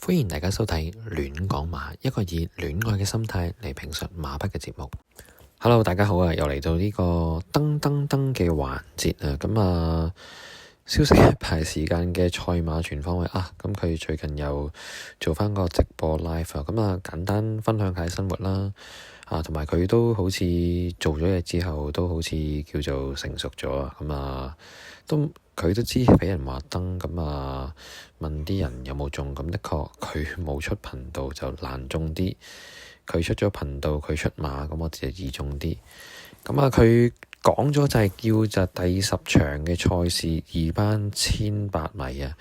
歡迎大家收睇戀講馬，一個以戀愛嘅心態嚟評述馬匹嘅節目。Hello， 大家好啊！又嚟到呢個噔噔噔嘅環節啊！咁消息一排時間嘅賽馬全方位啊！咁佢最近又做翻個直播 live 啊！咁簡單分享下生活啦同埋佢都好似做咗嘢之後，都好似叫做成熟咗啊！佢都知俾人話燈咁問啲人有冇中，咁的確佢冇出頻道就難中啲，佢出咗頻道佢出馬，咁我就易中啲。佢講咗就係叫第10場嘅賽事2班1800米啊，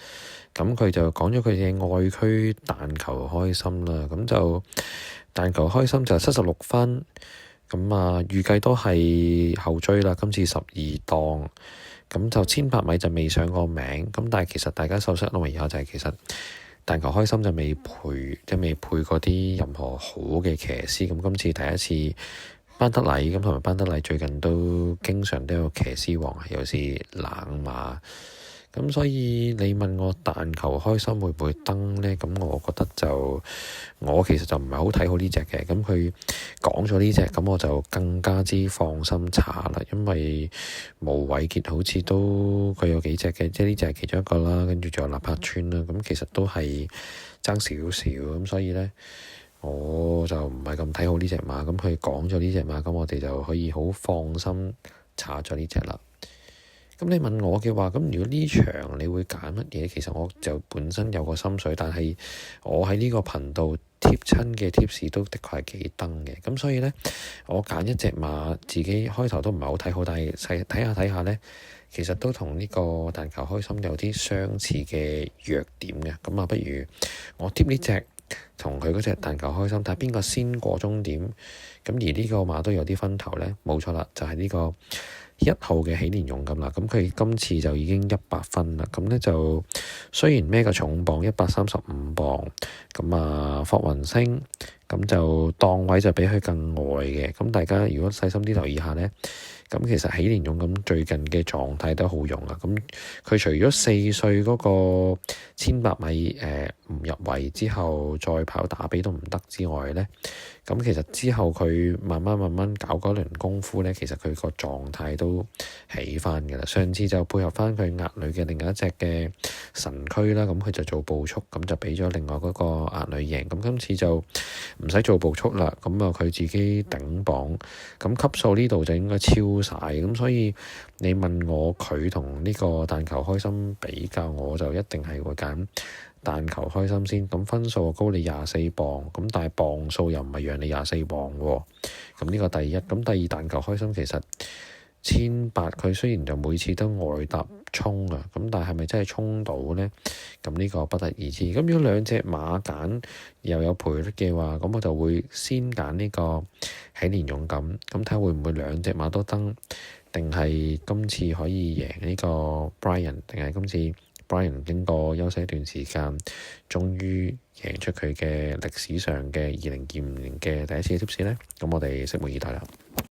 咁佢就講咗佢嘅愛區但求開心啦，咁就但求開心就76分，咁預計都係後追啦，今次12檔。咁就1800米就未上過名，咁但係其實大家熟悉咯，而家就係其實但求開心就未配過啲任何好嘅騎師，咁今次第一次班德禮咁，同埋班德禮最近都經常都有騎師王，有時冷馬，咁所以你問我但求開心會唔會登呢？咁我覺得我其實就唔係好睇好呢隻嘅，咁佢講咗呢隻，咁我就更加之放心查啦，因為無偉傑好似都佢有幾隻嘅，即係呢隻係其中一個啦，跟住仲有立柏村啦，咁其實都係爭少少，咁所以呢，我就唔係咁睇好呢隻馬，咁佢講咗呢隻馬，咁我哋就可以好放心查咗呢隻啦。咁你問我嘅話，咁如果呢場你會揀乜嘢？其實我就本身有個心水，但係我喺呢個頻道貼親嘅貼士都的確係幾登嘅。咁所以呢，我揀一隻馬，自己開頭都唔係好睇好，但係睇下呢，其實都同呢個但求開心有啲相似嘅弱點嘅。咁不如我貼呢隻同佢嗰隻但求開心，睇下邊個先過終點。咁而呢個馬都有啲分頭呢，冇錯啦，就係呢個1號嘅喜蓮勇咁啦，咁佢今次就已經100分啦，咁呢就雖然孭個重磅135磅，咁霍雲星咁就檔位就比佢更外嘅，咁大家如果細心啲留意下呢，咁其實喜蓮勇咁最近嘅狀態都好用啊，咁佢除咗4歲嗰個1800米唔入圍之後再跑打比都唔得之外呢，咁其實之後佢慢慢搞嗰輪功夫呢，其實佢個狀態都起翻嘅啦。上次就配合翻佢額女嘅另一隻嘅神驅啦，咁佢就做步速，咁就俾咗另外嗰個額女贏。咁今次就唔使做步速啦，咁佢自己頂磅，咁級數呢度就應該超晒。咁所以你問我佢同呢個但求開心比較，我就一定係會揀但求開心先，咁分數高你24磅，咁但係磅數又唔係讓你24磅喎，咁呢個第一。咁第二，但求開心其實1800佢雖然就每次都外搭衝啊，咁但係咪真係衝到呢？咁呢個不得而知。咁如果兩隻馬揀又有賠率嘅話，咁我就會先揀呢個喜蓮勇敢，咁睇下會唔會兩隻馬都登，定係今次可以贏呢個 Brian， 定係今次Brian 經過休息一段時間，終於贏出佢嘅歷史上嘅2025年嘅第一次嘅貼士呢？咁我哋拭目以待啦〜